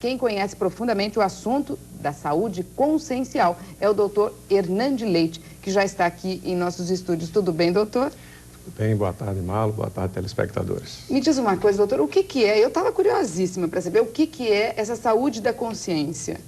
Quem conhece profundamente o assunto da saúde consciencial é o doutor Hernande Leite, que já está aqui em nossos estúdios. Tudo bem, doutor? Tudo bem, boa tarde, Malo, boa tarde, telespectadores. Me diz uma coisa, doutor, o que é? Eu estava curiosíssima para saber o que é essa saúde da consciência.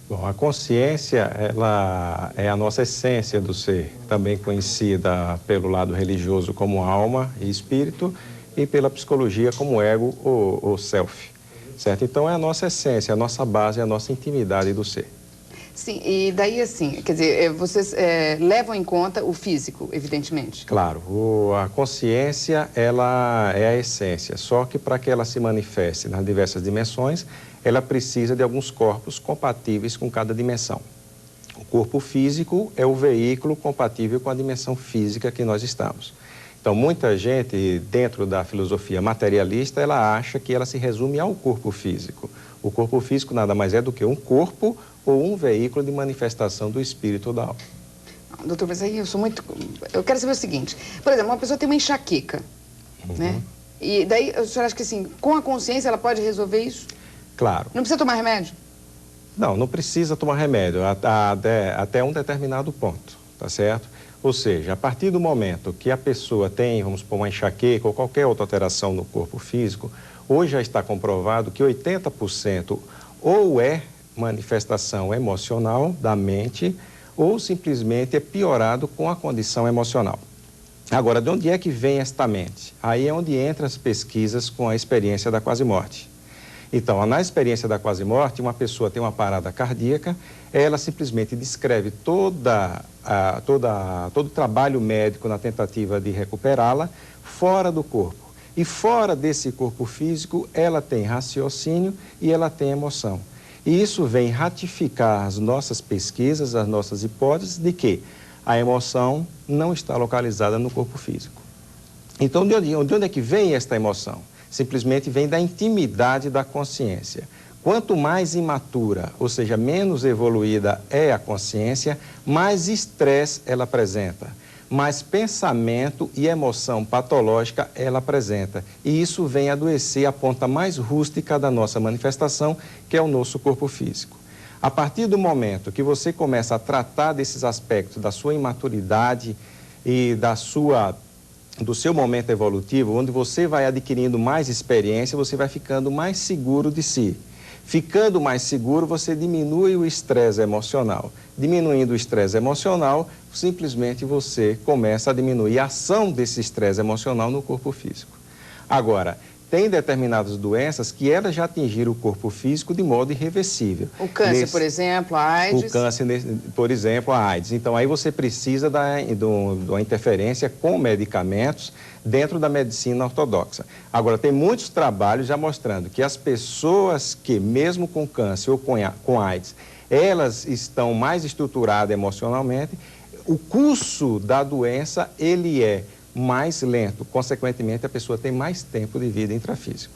Bom, a consciência, ela é a nossa essência do ser, também conhecida pelo lado religioso como alma e espírito e pela psicologia como ego ou self. Certo? Então, é a nossa essência, a nossa base, a nossa intimidade do ser. Sim, e daí assim, quer dizer, vocês levam em conta o físico, evidentemente. Claro, a consciência, ela é a essência, só que para que ela se manifeste nas diversas dimensões, ela precisa de alguns corpos compatíveis com cada dimensão. O corpo físico é o veículo compatível com a dimensão física que nós estamos. Então, muita gente, dentro da filosofia materialista, ela acha que ela se resume ao corpo físico. O corpo físico nada mais é do que um corpo ou um veículo de manifestação do espírito ou da alma. Doutor, mas aí eu quero saber o seguinte, por exemplo, uma pessoa tem uma enxaqueca, né? E daí, o senhor acha que assim, com a consciência ela pode resolver isso? Claro. Não precisa tomar remédio? Não, não precisa tomar remédio até um determinado ponto, tá certo? Ou seja, a partir do momento que a pessoa tem, vamos supor, uma enxaqueca ou qualquer outra alteração no corpo físico, hoje já está comprovado que 80% ou é manifestação emocional da mente ou simplesmente é piorado com a condição emocional. Agora, de onde é que vem esta mente? Aí é onde entram as pesquisas com a experiência da quase-morte. Então, na experiência da quase-morte, uma pessoa tem uma parada cardíaca, ela simplesmente descreve todo o trabalho médico na tentativa de recuperá-la fora do corpo. E fora desse corpo físico, ela tem raciocínio e ela tem emoção. E isso vem ratificar as nossas pesquisas, as nossas hipóteses de que a emoção não está localizada no corpo físico. Então, de onde é que vem esta emoção? Simplesmente vem da intimidade da consciência. Quanto mais imatura, ou seja, menos evoluída é a consciência, mais estresse ela apresenta, mais pensamento e emoção patológica ela apresenta. E isso vem adoecer a ponta mais rústica da nossa manifestação, que é o nosso corpo físico. A partir do momento que você começa a tratar desses aspectos da sua imaturidade e do seu momento evolutivo, onde você vai adquirindo mais experiência, você vai ficando mais seguro de si. Ficando mais seguro, você diminui o estresse emocional. Diminuindo o estresse emocional, simplesmente você começa a diminuir a ação desse estresse emocional no corpo físico. Agora, tem determinadas doenças que elas já atingiram o corpo físico de modo irreversível. O câncer, por exemplo, a AIDS? O câncer, por exemplo, a AIDS. Então, aí você precisa de uma interferência com medicamentos dentro da medicina ortodoxa. Agora, tem muitos trabalhos já mostrando que as pessoas que, mesmo com câncer ou com AIDS, elas estão mais estruturadas emocionalmente, o curso da doença, ele é mais lento. Consequentemente, a pessoa tem mais tempo de vida intrafísico.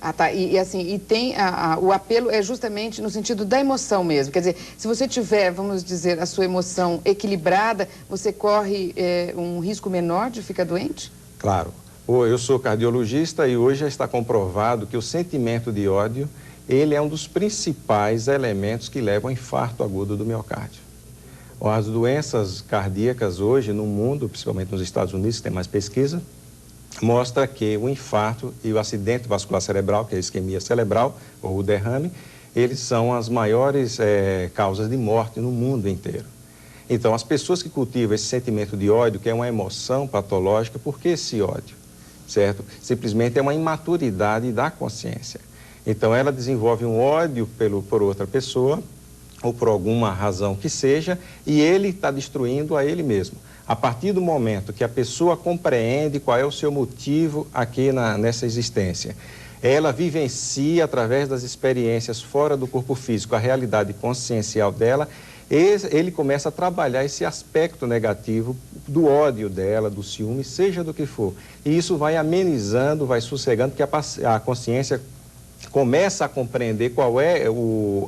Ah, tá. E tem o apelo é justamente no sentido da emoção mesmo. Quer dizer, se você tiver, vamos dizer, a sua emoção equilibrada, você corre um risco menor de ficar doente? Claro. Eu sou cardiologista e hoje já está comprovado que o sentimento de ódio, ele é um dos principais elementos que levam ao infarto agudo do miocárdio. As doenças cardíacas hoje no mundo, principalmente nos Estados Unidos, que tem mais pesquisa, mostra que o infarto e o acidente vascular cerebral, que é a isquemia cerebral ou o derrame, eles são as maiores causas de morte no mundo inteiro. Então, as pessoas que cultivam esse sentimento de ódio, que é uma emoção patológica, por que esse ódio? Certo? Simplesmente é uma imaturidade da consciência. Então, ela desenvolve um ódio por outra pessoa, ou por alguma razão que seja, e ele está destruindo a ele mesmo. A partir do momento que a pessoa compreende qual é o seu motivo aqui nessa existência, ela vivencia através das experiências fora do corpo físico, a realidade consciencial dela, ele começa a trabalhar esse aspecto negativo do ódio dela, do ciúme, seja do que for. E isso vai amenizando, vai sossegando, porque a consciência começa a compreender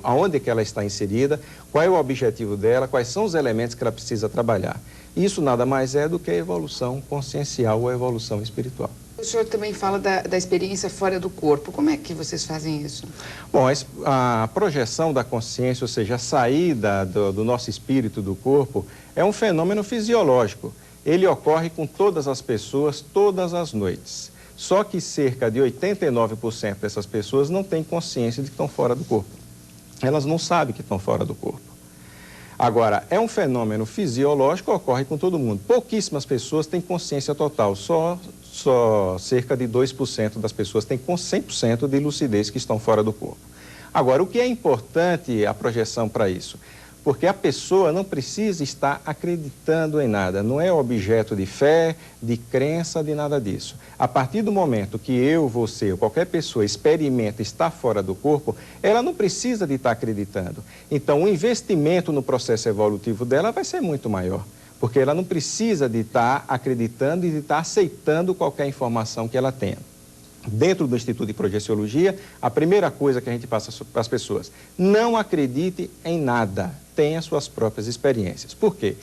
aonde que ela está inserida, qual é o objetivo dela, quais são os elementos que ela precisa trabalhar. Isso nada mais é do que a evolução consciencial ou a evolução espiritual. O senhor também fala da experiência fora do corpo. Como é que vocês fazem isso? Bom, a projeção da consciência, ou seja, a saída do nosso espírito do corpo, é um fenômeno fisiológico. Ele ocorre com todas as pessoas, todas as noites. Só que cerca de 89% dessas pessoas não têm consciência de que estão fora do corpo. Elas não sabem que estão fora do corpo. Agora, é um fenômeno fisiológico, ocorre com todo mundo. Pouquíssimas pessoas têm consciência total, só cerca de 2% das pessoas têm 100% de lucidez que estão fora do corpo. Agora, o que é importante a projeção para isso? Porque a pessoa não precisa estar acreditando em nada, não é objeto de fé, de crença, de nada disso. A partir do momento que eu, você ou qualquer pessoa experimenta estar fora do corpo, ela não precisa de estar acreditando. Então, o investimento no processo evolutivo dela vai ser muito maior, porque ela não precisa de estar acreditando e de estar aceitando qualquer informação que ela tenha. Dentro do Instituto de Projeciologia, a primeira coisa que a gente passa para as pessoas, não acredite em nada, tenha suas próprias experiências. Por quê?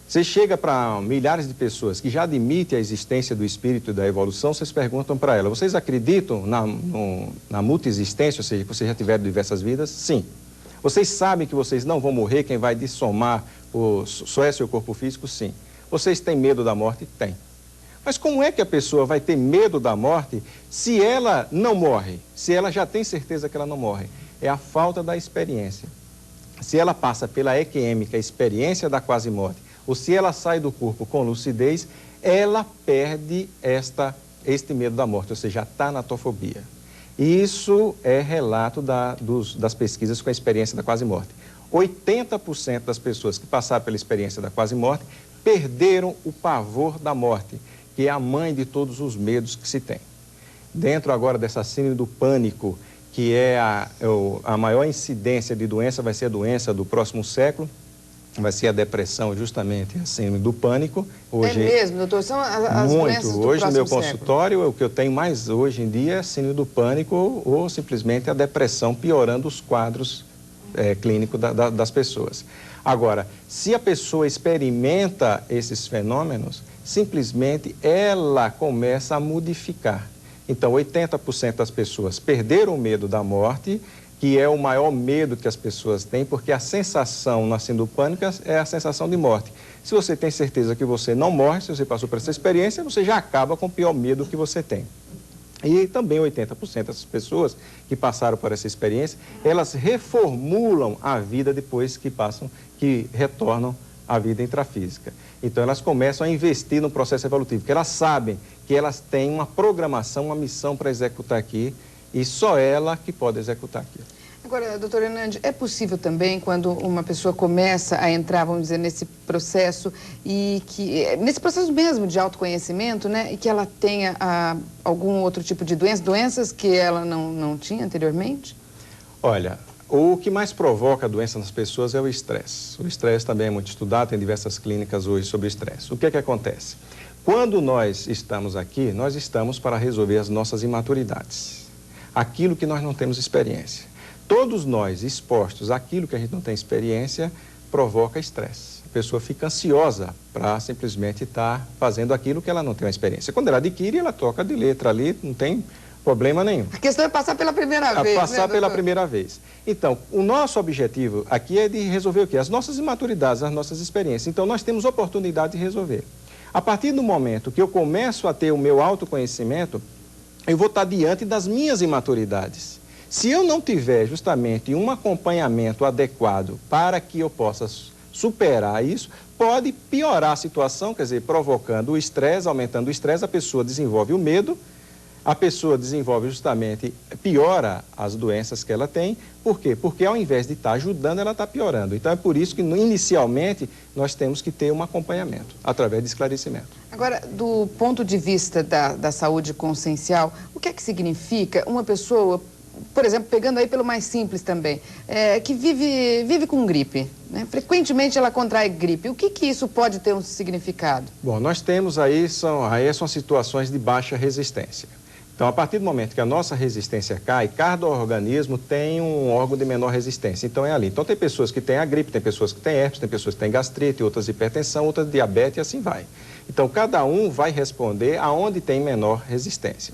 Você chega para milhares de pessoas que já admitem a existência do espírito e da evolução, vocês perguntam para elas, vocês acreditam na multiexistência, ou seja, que vocês já tiveram diversas vidas? Sim. Vocês sabem que vocês não vão morrer, quem vai dissomar só é seu corpo físico? Sim. Vocês têm medo da morte? Tem. Mas como é que a pessoa vai ter medo da morte se ela não morre, se ela já tem certeza que ela não morre? É a falta da experiência. Se ela passa pela EQM, que é a experiência da quase-morte, ou se ela sai do corpo com lucidez, ela perde este medo da morte, ou seja, a tanatofobia. Isso é relato das pesquisas com a experiência da quase-morte. 80% das pessoas que passaram pela experiência da quase-morte perderam o pavor da morte, que é a mãe de todos os medos que se tem. Dentro agora dessa síndrome do pânico, que é a maior incidência de doença, vai ser a doença do próximo século, vai ser a depressão, justamente, a síndrome do pânico. Hoje, é mesmo, doutor? São as doenças do hoje no meu século. Consultório, o que eu tenho mais hoje em dia é a síndrome do pânico ou simplesmente a depressão, piorando os quadros clínicos das pessoas. Agora, se a pessoa experimenta esses fenômenos, simplesmente ela começa a modificar. Então, 80% das pessoas perderam o medo da morte, que é o maior medo que as pessoas têm, porque a sensação na síndrome do pânico é a sensação de morte. Se você tem certeza que você não morre, se você passou por essa experiência, você já acaba com o pior medo que você tem. E também 80% dessas pessoas que passaram por essa experiência, elas reformulam a vida depois que retornam à vida intrafísica. Então, elas começam a investir no processo evolutivo, porque elas sabem que elas têm uma programação, uma missão para executar aqui, e só ela que pode executar aquilo. Agora, doutor Hernandes, é possível também, quando uma pessoa começa a entrar, vamos dizer, nesse processo, nesse processo mesmo de autoconhecimento, né, e que ela tenha algum outro tipo de doença, doenças que ela não tinha anteriormente? Olha, o que mais provoca a doença nas pessoas é o estresse. O estresse também é muito estudado, tem diversas clínicas hoje sobre o estresse. O que é que acontece? Quando nós estamos aqui, nós estamos para resolver as nossas imaturidades, aquilo que nós não temos experiência. Todos nós expostos àquilo que a gente não tem experiência provoca estresse. A pessoa fica ansiosa para simplesmente estar fazendo aquilo que ela não tem uma experiência. Quando ela adquire, ela toca de letra ali, não tem problema nenhum. A questão é passar pela primeira vez, passar pela primeira vez. Então, o nosso objetivo aqui é de resolver o quê? As nossas imaturidades, as nossas experiências. Então, nós temos oportunidade de resolver. A partir do momento que eu começo a ter o meu autoconhecimento, eu vou estar diante das minhas imaturidades. Se eu não tiver justamente um acompanhamento adequado para que eu possa superar isso, pode piorar a situação, quer dizer, provocando o estresse, aumentando o estresse, a pessoa desenvolve o medo, a pessoa desenvolve justamente, piora as doenças que ela tem. Por quê? Porque ao invés de estar ajudando, ela está piorando. Então é por isso que inicialmente nós temos que ter um acompanhamento, através de esclarecimento. Agora, do ponto de vista da saúde consciencial, o que é que significa uma pessoa, por exemplo, pegando aí pelo mais simples também, que vive com gripe, né? Frequentemente ela contrai gripe. O que isso pode ter um significado? Bom, nós temos aí são situações de baixa resistência. Então, a partir do momento que a nossa resistência cai, cada organismo tem um órgão de menor resistência. Então, é ali. Então, tem pessoas que têm a gripe, tem pessoas que têm herpes, tem pessoas que têm gastrite, outras hipertensão, outras diabetes e assim vai. Então, cada um vai responder aonde tem menor resistência.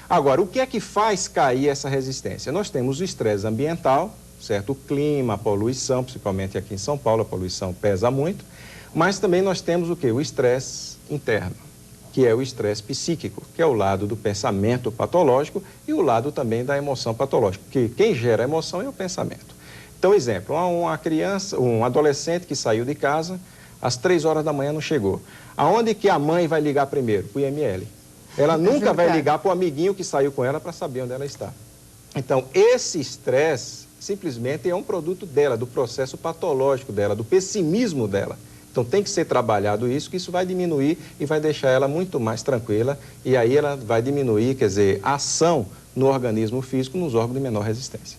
Agora, o que é que faz cair essa resistência? Nós temos o estresse ambiental, certo? O clima, a poluição, principalmente aqui em São Paulo, a poluição pesa muito, mas também nós temos o quê? O estresse interno, que é o estresse psíquico, que é o lado do pensamento patológico e o lado também da emoção patológica, porque quem gera a emoção é o pensamento. Então, exemplo, uma criança, um adolescente que saiu de casa, às 3 horas da manhã não chegou. Aonde que a mãe vai ligar primeiro? Para o IML. Ela nunca vai ligar para o amiguinho que saiu com ela para saber onde ela está. Então, esse estresse simplesmente é um produto dela, do processo patológico dela, do pessimismo dela. Então, tem que ser trabalhado isso, que isso vai diminuir e vai deixar ela muito mais tranquila. E aí ela vai diminuir, quer dizer, a ação no organismo físico, nos órgãos de menor resistência.